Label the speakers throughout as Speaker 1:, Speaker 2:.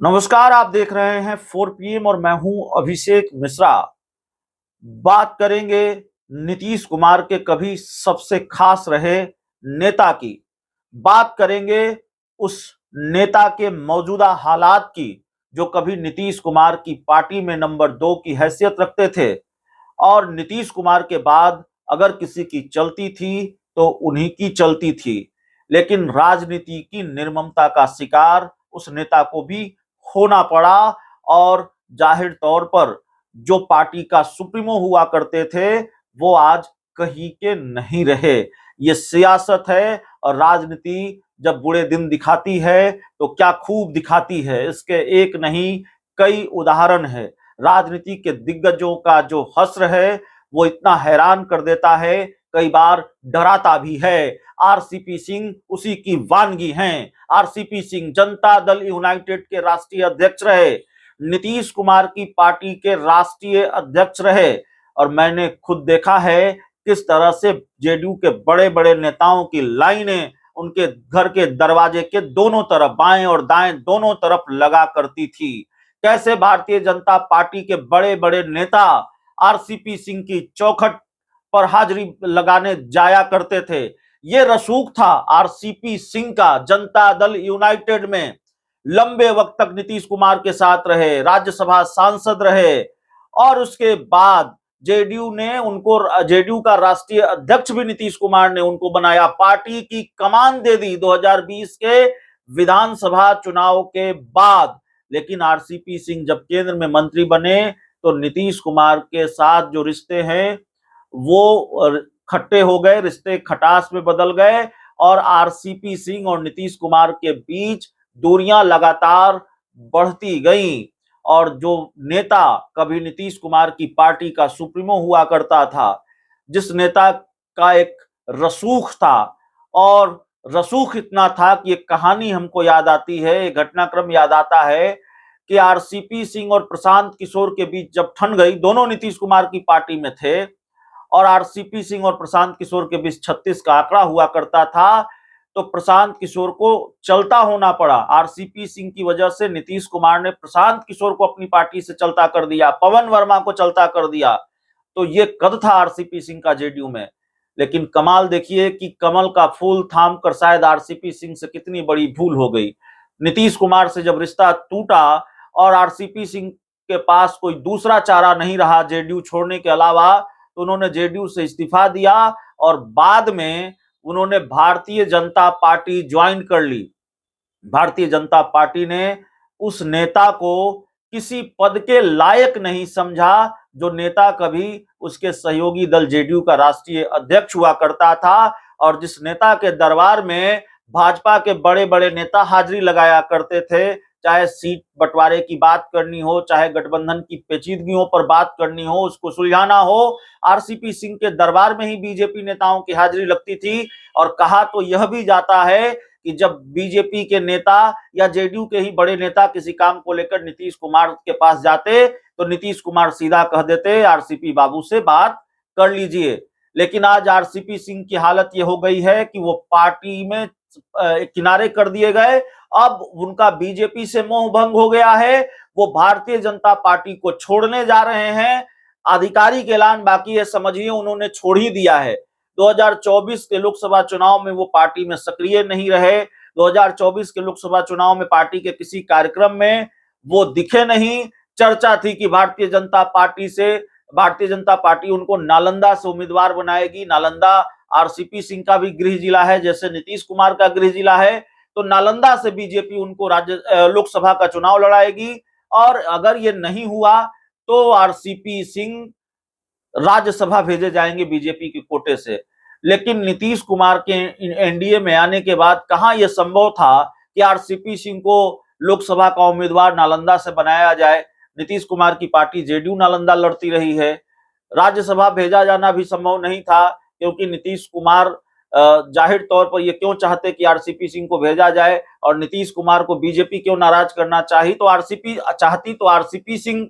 Speaker 1: नमस्कार, आप देख रहे हैं 4 PM और मैं हूं अभिषेक मिश्रा। बात करेंगे नीतीश कुमार के कभी सबसे खास रहे नेता की। बात करेंगे उस नेता के मौजूदा हालात की जो कभी नीतीश कुमार की पार्टी में नंबर 2 की हैसियत रखते थे और नीतीश कुमार के बाद अगर किसी की चलती थी तो उन्हीं की चलती थी। लेकिन राजनीति की निर्ममता का शिकार उस नेता को भी होना पड़ा और जाहिर तौर पर जो पार्टी का सुप्रीमो हुआ करते थे वो आज कहीं के नहीं रहे। ये सियासत है और राजनीति जब बुरे दिन दिखाती है तो क्या खूब दिखाती है, इसके एक नहीं कई उदाहरण है। राजनीति के दिग्गजों का जो हश्र है वो इतना हैरान कर देता है, कई बार डराता भी है। आरसीपी सिंह उसी की वानगी हैं। आरसीपी सिंह जनता दल यूनाइटेड के राष्ट्रीय अध्यक्ष रहे, नीतीश कुमार की पार्टी के राष्ट्रीय अध्यक्ष रहे और मैंने खुद देखा है किस तरह से जेडीयू के बड़े बड़े नेताओं की लाइनें उनके घर के दरवाजे के दोनों तरफ, बाएं और दाएं दोनों तरफ लगा करती थी। कैसे भारतीय जनता पार्टी के बड़े बड़े नेता आरसीपी सिंह की चौखट पर हाजिरी लगाने जाया करते थे। ये रसूख था आरसीपी सिंह का। जनता दल यूनाइटेड में लंबे वक्त तक नीतीश कुमार के साथ रहे, राज्यसभा सांसद रहे और उसके बाद जेडीयू का राष्ट्रीय अध्यक्ष भी नीतीश कुमार ने उनको बनाया, पार्टी की कमान दे दी 2020 के विधानसभा चुनाव के बाद। लेकिन आरसीपी सिंह जब केंद्र में मंत्री बने तो नीतीश कुमार के साथ जो रिश्ते हैं वो खट्टे हो गए, रिश्ते खटास में बदल गए और आरसीपी सिंह और नीतीश कुमार के बीच दूरियां लगातार बढ़ती गईं। और जो नेता कभी नीतीश कुमार की पार्टी का सुप्रीमो हुआ करता था, जिस नेता का एक रसूख था और रसूख इतना था कि एक कहानी हमको याद आती है, एक घटनाक्रम याद आता है कि आरसीपी सिंह और प्रशांत किशोर के बीच जब ठन गई, दोनों नीतीश कुमार की पार्टी में थे और आरसीपी सिंह और प्रशांत किशोर के बीच 36 का आंकड़ा हुआ करता था, तो प्रशांत किशोर को चलता होना पड़ा। आरसीपी सिंह की वजह से नीतीश कुमार ने प्रशांत किशोर को अपनी पार्टी से चलता कर दिया, पवन वर्मा को चलता कर दिया। तो ये कद था आरसीपी सिंह का जेडीयू में। लेकिन कमाल देखिए कि कमल का फूल थाम कर शायद आरसीपी सिंह से कितनी बड़ी भूल हो गई। नीतीश कुमार से जब रिश्ता टूटा और आरसीपी सिंह के पास कोई दूसरा चारा नहीं रहा जेडीयू छोड़ने के अलावा, तो उन्होंने जेडीयू से इस्तीफा दिया और बाद में उन्होंने भारतीय जनता पार्टी ज्वाइन कर ली। भारतीय जनता पार्टी ने उस नेता को किसी पद के लायक नहीं समझा जो नेता कभी उसके सहयोगी दल जेडीयू का राष्ट्रीय अध्यक्ष हुआ करता था और जिस नेता के दरबार में भाजपा के बड़े बड़े नेता हाजिरी लगाया करते थे, चाहे सीट बंटवारे की बात करनी हो, चाहे गठबंधन की पेचीदगियों पर बात करनी हो, उसको सुलझाना हो, आरसीपी सिंह के दरबार में ही बीजेपी नेताओं की हाजिरी लगती थी। और कहा तो यह भी जाता है कि जब बीजेपी के नेता या जेडीयू के ही बड़े नेता किसी काम को लेकर नीतीश कुमार के पास जाते तो नीतीश कुमार सीधा कह देते आरसीपी बाबू से बात कर लीजिए। लेकिन आज आरसीपी सिंह की हालत ये हो गई है कि वो पार्टी में किनारे कर दिए गए। अब उनका बीजेपी से मोह भंग हो गया है, वो भारतीय जनता पार्टी को छोड़ने जा रहे हैं। आधिकारिक ऐलान बाकी है, समझिए उन्होंने छोड़ ही दिया है। 2024 के लोकसभा चुनाव में वो पार्टी में सक्रिय नहीं रहे। 2024 के लोकसभा चुनाव में पार्टी के किसी कार्यक्रम में वो दिखे नहीं। चर्चा थी कि भारतीय जनता पार्टी उनको नालंदा से उम्मीदवार बनाएगी। नालंदा आरसीपी सिंह का भी गृह जिला है, जैसे नीतीश कुमार का गृह जिला है। तो नालंदा से बीजेपी उनको लोकसभा का चुनाव लड़ाएगी और अगर ये नहीं हुआ तो आरसीपी सिंह राज्यसभा भेजे जाएंगे बीजेपी के कोटे से। लेकिन नीतीश कुमार के एनडीए में आने के बाद कहां यह संभव था कि आरसीपी सिंह को लोकसभा का उम्मीदवार नालंदा से बनाया जाए। नीतीश कुमार की पार्टी जेडीयू नालंदा लड़ती रही है। राज्यसभा भेजा जाना भी संभव नहीं था क्योंकि नीतीश कुमार जाहिर तौर पर ये क्यों चाहते कि आरसीपी सिंह को भेजा जाए और नीतीश कुमार को बीजेपी क्यों नाराज करना तो आरसीपी सिंह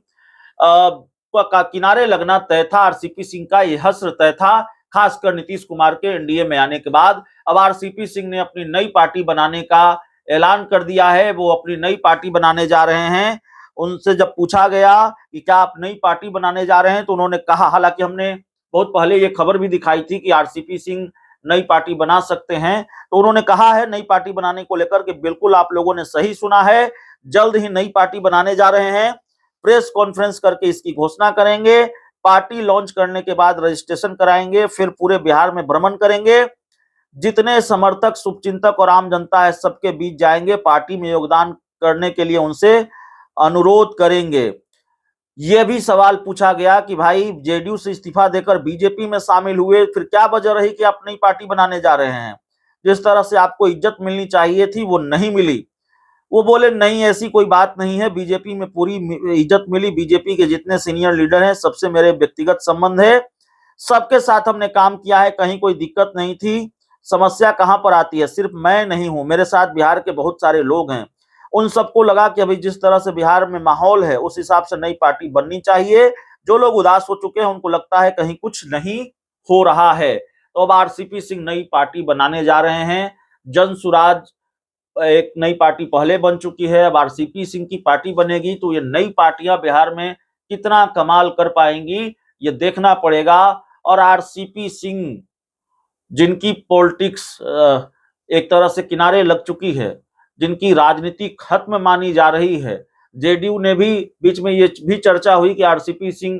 Speaker 1: का किनारे लगना तय था। आरसीपी सिंह का यह हश्र तय था, खासकर नीतीश कुमार के एनडीए में आने के बाद। अब आरसीपी सिंह ने अपनी नई पार्टी बनाने का ऐलान कर दिया है, वो अपनी नई पार्टी बनाने जा रहे हैं। उनसे जब पूछा गया कि क्या आप नई पार्टी बनाने जा रहे हैं, तो उन्होंने कहा, हालांकि हमने बहुत पहले ये खबर भी दिखाई थी कि आरसीपी सिंह नई पार्टी बना सकते हैं, तो उन्होंने कहा है नई पार्टी बनाने को लेकर कि बिल्कुल आप लोगों ने सही सुना है, जल्द ही नई पार्टी बनाने जा रहे हैं, प्रेस कॉन्फ्रेंस करके इसकी घोषणा करेंगे, पार्टी लॉन्च करने के बाद रजिस्ट्रेशन कराएंगे, फिर पूरे बिहार में भ्रमण करेंगे, जितने समर्थक, शुभचिंतक और आम जनता है सबके बीच जाएंगे, पार्टी में योगदान करने के लिए उनसे अनुरोध करेंगे। यह भी सवाल पूछा गया कि भाई जेडीयू से इस्तीफा देकर बीजेपी में शामिल हुए, फिर क्या वजह रही कि आप नई पार्टी बनाने जा रहे हैं? जिस तरह से आपको इज्जत मिलनी चाहिए थी वो नहीं मिली। वो बोले नहीं, ऐसी कोई बात नहीं है, बीजेपी में पूरी इज्जत मिली, बीजेपी के जितने सीनियर लीडर हैं सबसे मेरे व्यक्तिगत संबंध है, सबके साथ हमने काम किया है, कहीं कोई दिक्कत नहीं थी। समस्या कहां पर आती है, सिर्फ मैं नहीं हूं, मेरे साथ बिहार के बहुत सारे लोग हैं। उन सबको लगा कि अभी जिस तरह से बिहार में माहौल है उस हिसाब से नई पार्टी बननी चाहिए। जो लोग उदास हो चुके हैं उनको लगता है कहीं कुछ नहीं हो रहा है, तो अब आरसीपी सिंह नई पार्टी बनाने जा रहे हैं। जन सुराज एक नई पार्टी पहले बन चुकी है, अब आरसीपी सिंह की पार्टी बनेगी, तो ये नई पार्टियां बिहार में कितना कमाल कर पाएंगी ये देखना पड़ेगा। और आरसीपी सिंह जिनकी पॉलिटिक्स एक तरह से किनारे लग चुकी है, जिनकी राजनीति खत्म मानी जा रही है, जेडीयू ने भी बीच में ये भी चर्चा हुई कि आरसीपी सिंह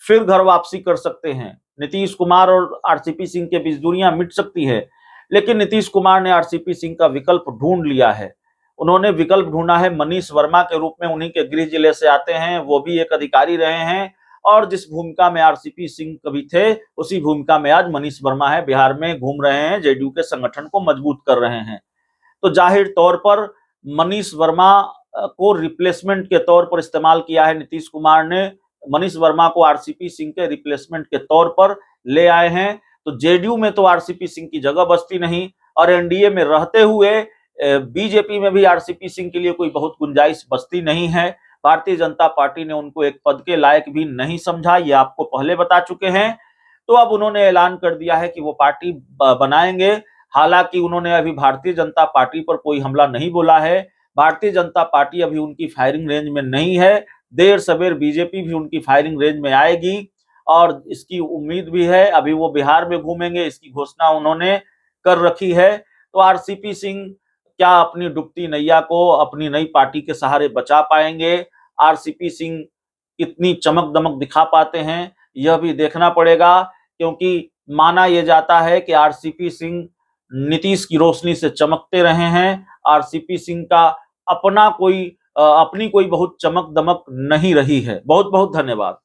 Speaker 1: फिर घर वापसी कर सकते हैं, नीतीश कुमार और आरसीपी सिंह के बीच दूरियां मिट सकती है, लेकिन नीतीश कुमार ने आरसीपी सिंह का विकल्प ढूंढ लिया है। उन्होंने विकल्प ढूंढा है मनीष वर्मा के रूप में, उन्हीं के गृह जिले से आते हैं, वो भी एक अधिकारी रहे हैं, और जिस भूमिका में आरसीपी सिंह कभी थे उसी भूमिका में आज मनीष वर्मा है, बिहार में घूम रहे हैं, जेडीयू के संगठन को मजबूत कर रहे हैं। तो जाहिर तौर पर मनीष वर्मा को रिप्लेसमेंट के तौर पर इस्तेमाल किया है नीतीश कुमार ने, मनीष वर्मा को आरसीपी सिंह के रिप्लेसमेंट के तौर पर ले आए हैं। तो जेडीयू में तो आरसीपी सिंह की जगह बचती नहीं, और एनडीए में रहते हुए बीजेपी में भी आरसीपी सिंह के लिए कोई बहुत गुंजाइश बचती नहीं है। भारतीय जनता पार्टी ने उनको एक पद के लायक भी नहीं समझा, ये आपको पहले बता चुके हैं। तो अब उन्होंने ऐलान कर दिया है कि वो पार्टी बनाएंगे। हालांकि उन्होंने अभी भारतीय जनता पार्टी पर कोई हमला नहीं बोला है, भारतीय जनता पार्टी अभी उनकी फायरिंग रेंज में नहीं है, देर सवेर बीजेपी भी उनकी फायरिंग रेंज में आएगी, और इसकी उम्मीद भी है। अभी वो बिहार में घूमेंगे, इसकी घोषणा उन्होंने कर रखी है। तो आरसीपी सिंह क्या अपनी डूबती नैया को अपनी नई पार्टी के सहारे बचा पाएंगे, आरसीपी सिंह कितनी चमक दमक दिखा पाते हैं, यह भी देखना पड़ेगा। क्योंकि माना यह जाता है कि आरसीपी सिंह नीतीश की रोशनी से चमकते रहे हैं, आरसीपी सिंह का अपनी कोई बहुत चमक दमक नहीं रही है। बहुत बहुत धन्यवाद।